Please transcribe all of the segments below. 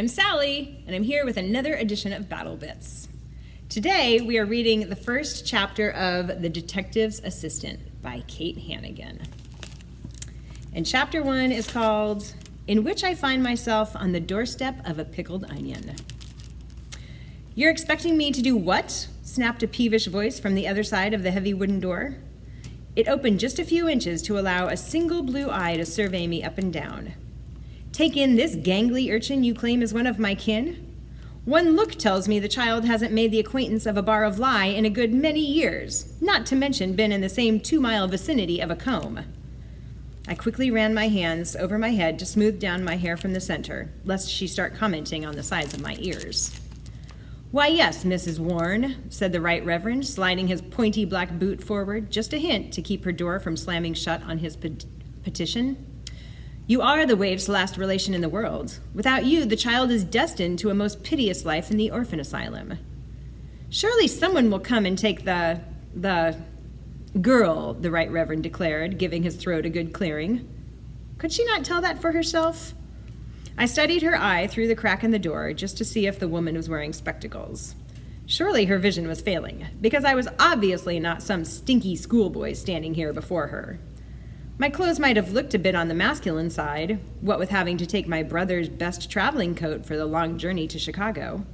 I'm Sally, and I'm here with another edition of Battle Bits. Today, we are reading the first chapter of The Detective's Assistant by Kate Hannigan. And chapter 1 is called, In Which I Find Myself on the Doorstep of a Pickled Onion. You're expecting me to do what? Snapped a peevish voice from the other side of the heavy wooden door. It opened just a few inches to allow a single blue eye to survey me up and down. Take in this gangly urchin you claim is one of my kin? One look tells me the child hasn't made the acquaintance of a bar of lye in a good many years, not to mention been in the same 2-mile vicinity of a comb. I quickly ran my hands over my head to smooth down my hair from the center, lest she start commenting on the size of my ears. Why, yes, Mrs. Warren, said the Right Reverend, sliding his pointy black boot forward, just a hint to keep her door from slamming shut on his petition. You are the waif's last relation in the world. Without you, the child is destined to a most piteous life in the orphan asylum. Surely someone will come and take the girl, the Right Reverend declared, giving his throat a good clearing. Could she not tell that for herself? I studied her eye through the crack in the door just to see if the woman was wearing spectacles. Surely her vision was failing, because I was obviously not some stinky schoolboy standing here before her. My clothes might have looked a bit on the masculine side, what with having to take my brother's best traveling coat for the long journey to Chicago.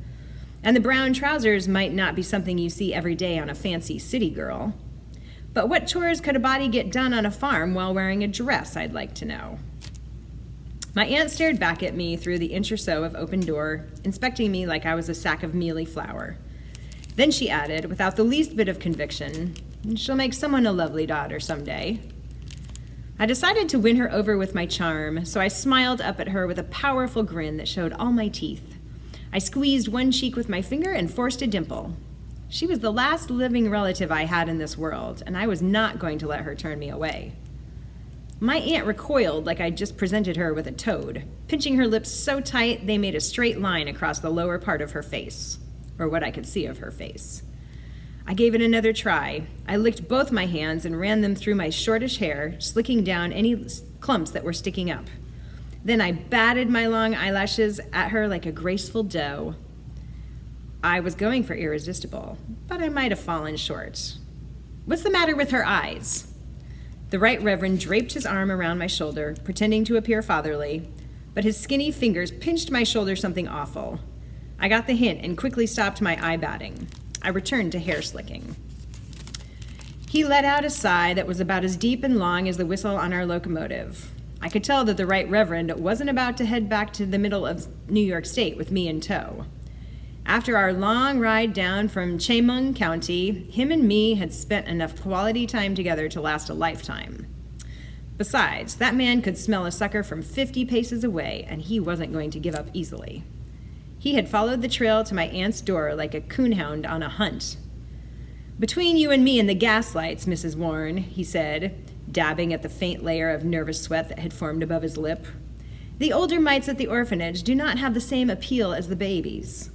And the brown trousers might not be something you see every day on a fancy city girl. But what chores could a body get done on a farm while wearing a dress, I'd like to know. My aunt stared back at me through the inch or so of open door, inspecting me like I was a sack of mealy flour. Then she added, without the least bit of conviction, she'll make someone a lovely daughter someday. I decided to win her over with my charm, so I smiled up at her with a powerful grin that showed all my teeth. I squeezed one cheek with my finger and forced a dimple. She was the last living relative I had in this world, and I was not going to let her turn me away. My aunt recoiled like I'd just presented her with a toad, pinching her lips so tight they made a straight line across the lower part of her face, or what I could see of her face. I gave it another try. I licked both my hands and ran them through my shortish hair, slicking down any clumps that were sticking up. Then I batted my long eyelashes at her like a graceful doe. I was going for irresistible, but I might have fallen short. What's the matter with her eyes? The Right Reverend draped his arm around my shoulder, pretending to appear fatherly, but his skinny fingers pinched my shoulder something awful. I got the hint and quickly stopped my eye batting. I returned to hair slicking. He let out a sigh that was about as deep and long as the whistle on our locomotive. I could tell that the Right Reverend wasn't about to head back to the middle of New York State with me in tow. After our long ride down from Chemung County, him and me had spent enough quality time together to last a lifetime. Besides, that man could smell a sucker from 50 paces away, and he wasn't going to give up easily. He had followed the trail to my aunt's door like a coonhound on a hunt. Between you and me and the gaslights, Mrs. Warren, he said, dabbing at the faint layer of nervous sweat that had formed above his lip, the older mites at the orphanage do not have the same appeal as the babies.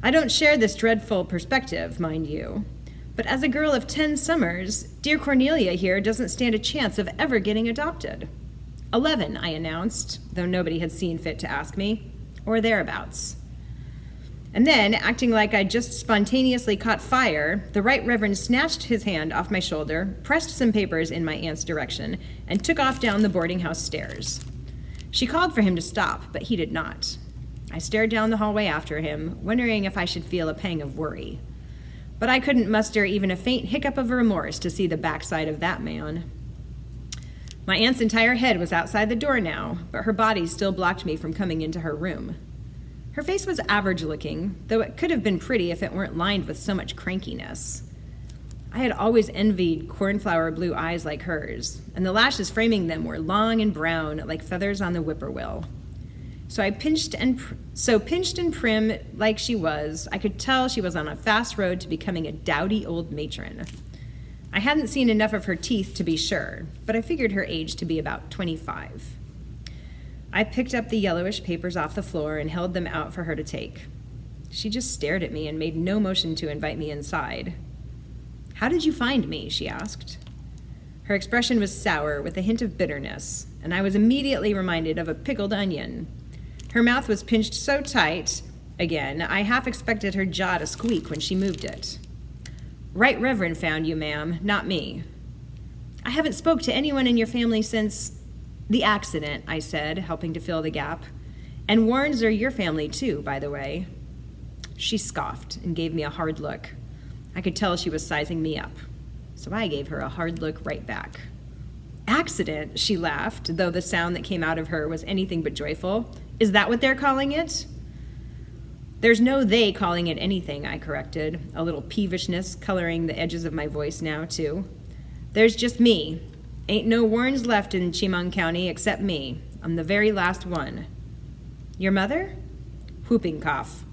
I don't share this dreadful perspective, mind you, but as a girl of 10 summers, dear Cornelia here doesn't stand a chance of ever getting adopted. 11, I announced, though nobody had seen fit to ask me, or thereabouts. And then, acting like I'd just spontaneously caught fire, the Right Reverend snatched his hand off my shoulder, pressed some papers in my aunt's direction, and took off down the boarding house stairs. She called for him to stop, but he did not. I stared down the hallway after him, wondering if I should feel a pang of worry. But I couldn't muster even a faint hiccup of remorse to see the backside of that man. My aunt's entire head was outside the door now, but her body still blocked me from coming into her room. Her face was average-looking, though it could have been pretty if it weren't lined with so much crankiness. I had always envied cornflower blue eyes like hers, and the lashes framing them were long and brown like feathers on the whippoorwill. So pinched and prim like she was, I could tell she was on a fast road to becoming a dowdy old matron. I hadn't seen enough of her teeth to be sure, but I figured her age to be about 25. I picked up the yellowish papers off the floor and held them out for her to take. She just stared at me and made no motion to invite me inside. How did you find me? She asked. Her expression was sour with a hint of bitterness, and I was immediately reminded of a pickled onion. Her mouth was pinched so tight, again, I half expected her jaw to squeak when she moved it. Right Reverend found you, ma'am, not me. I haven't spoke to anyone in your family since the accident, I said, helping to fill the gap. And Warrens are your family too, by the way. She scoffed and gave me a hard look. I could tell she was sizing me up, so I gave her a hard look right back. Accident, she laughed, though the sound that came out of her was anything but joyful. Is that what they're calling it? There's no they calling it anything, I corrected, a little peevishness coloring the edges of my voice now, too. There's just me. Ain't no Warrens left in Chemung County except me. I'm the very last one. Your mother? Whooping cough.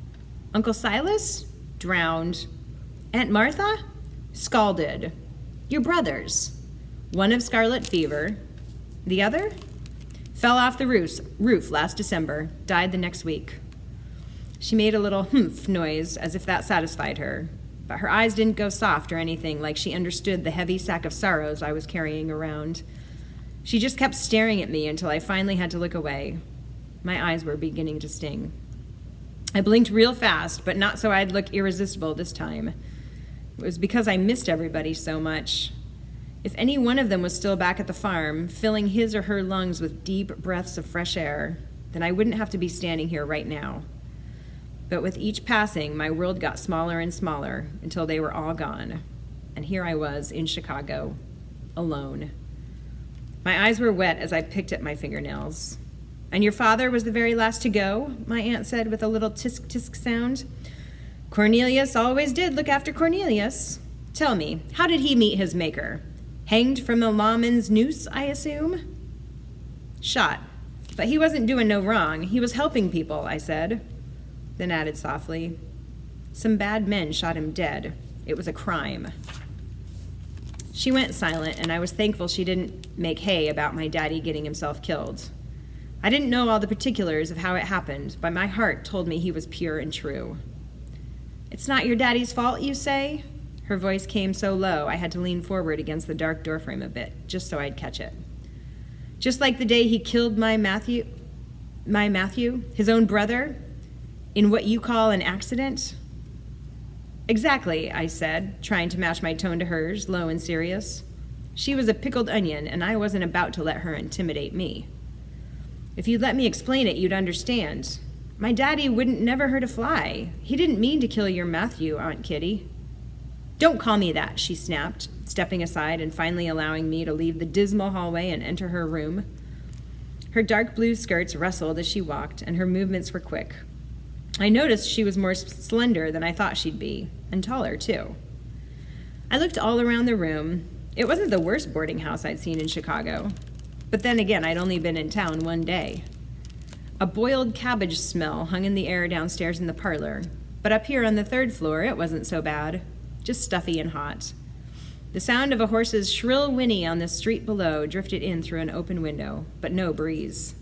Uncle Silas? Drowned. Aunt Martha? Scalded. Your brothers? One of scarlet fever. The other? Fell off the roof last December. Died the next week. She made a little humph noise as if that satisfied her, but her eyes didn't go soft or anything, like she understood the heavy sack of sorrows I was carrying around. She just kept staring at me until I finally had to look away. My eyes were beginning to sting. I blinked real fast, but not so I'd look irresistible this time. It was because I missed everybody so much. If any one of them was still back at the farm, filling his or her lungs with deep breaths of fresh air, then I wouldn't have to be standing here right now. But with each passing, my world got smaller and smaller until they were all gone. And here I was in Chicago, alone. My eyes were wet as I picked at my fingernails. And your father was the very last to go, my aunt said with a little tisk-tisk sound. Cornelius always did look after Cornelius. Tell me, how did he meet his maker? Hanged from the lawman's noose, I assume? Shot. But he wasn't doing no wrong. He was helping people, I said. Then added softly, some bad men shot him dead. It was a crime. She went silent, and I was thankful she didn't make hay about my daddy getting himself killed. I didn't know all the particulars of how it happened, but my heart told me he was pure and true. It's not your daddy's fault, you say? Her voice came so low I had to lean forward against the dark doorframe a bit, just so I'd catch it. Just like the day he killed my Matthew, his own brother, in what you call an accident? Exactly, I said, trying to match my tone to hers, low and serious. She was a pickled onion, and I wasn't about to let her intimidate me. If you'd let me explain it, you'd understand. My daddy wouldn't never hurt a fly. He didn't mean to kill your Matthew, Aunt Kitty. Don't call me that, she snapped, stepping aside and finally allowing me to leave the dismal hallway and enter her room. Her dark blue skirts rustled as she walked, and her movements were quick. I noticed she was more slender than I thought she'd be, and taller, too. I looked all around the room. It wasn't the worst boarding house I'd seen in Chicago. But then again, I'd only been in town one day. A boiled cabbage smell hung in the air downstairs in the parlor, but up here on the third floor, it wasn't so bad, just stuffy and hot. The sound of a horse's shrill whinny on the street below drifted in through an open window, but no breeze.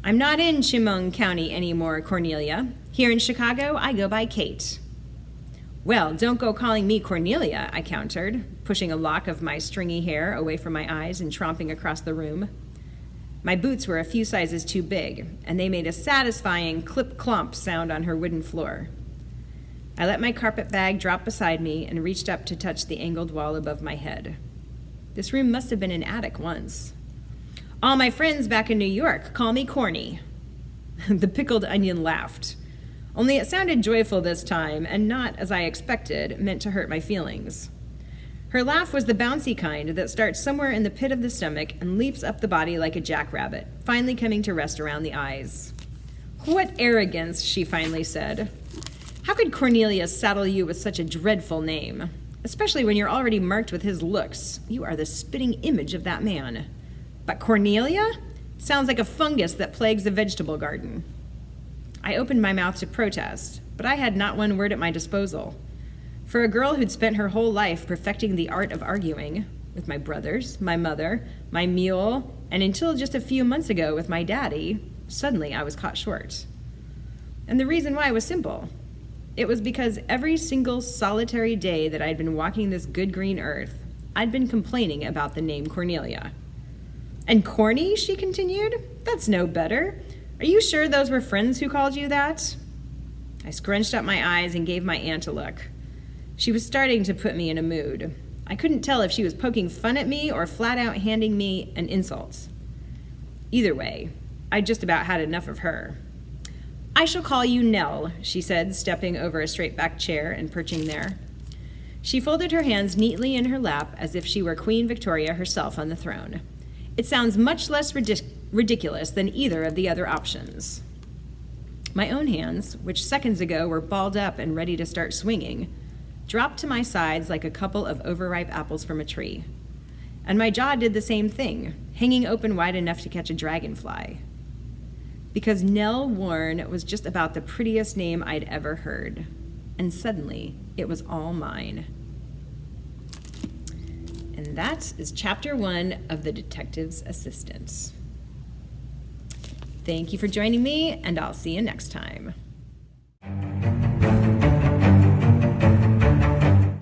I'm not in Chemung County anymore, Cornelia. Here in Chicago, I go by Kate. Well, don't go calling me Cornelia, I countered, pushing a lock of my stringy hair away from my eyes and tromping across the room. My boots were a few sizes too big, and they made a satisfying clip-clomp sound on her wooden floor. I let my carpet bag drop beside me and reached up to touch the angled wall above my head. This room must have been an attic once. All my friends back in New York call me Corny. The pickled onion laughed. Only it sounded joyful this time, and not, as I expected, meant to hurt my feelings. Her laugh was the bouncy kind that starts somewhere in the pit of the stomach and leaps up the body like a jackrabbit, finally coming to rest around the eyes. What arrogance, she finally said. How could Cornelia saddle you with such a dreadful name? Especially when you're already marked with his looks. You are the spitting image of that man. But Cornelia? Sounds like a fungus that plagues a vegetable garden. I opened my mouth to protest, but I had not one word at my disposal. For a girl who'd spent her whole life perfecting the art of arguing, with my brothers, my mother, my mule, and until just a few months ago with my daddy, suddenly I was caught short. And the reason why was simple. It was because every single solitary day that I'd been walking this good green earth, I'd been complaining about the name Cornelia. And Corny, she continued? That's no better. Are you sure those were friends who called you that? I scrunched up my eyes and gave my aunt a look. She was starting to put me in a mood. I couldn't tell if she was poking fun at me or flat out handing me an insult. Either way, I'd just about had enough of her. I shall call you Nell, she said, stepping over a straight-back chair and perching there. She folded her hands neatly in her lap as if she were Queen Victoria herself on the throne. It sounds much less ridiculous than either of the other options. My own hands, which seconds ago were balled up and ready to start swinging, dropped to my sides like a couple of overripe apples from a tree. And my jaw did the same thing, hanging open wide enough to catch a dragonfly. Because Nell Warren was just about the prettiest name I'd ever heard. And suddenly, it was all mine. And that is chapter 1 of The Detective's Assistant. Thank you for joining me, and I'll see you next time.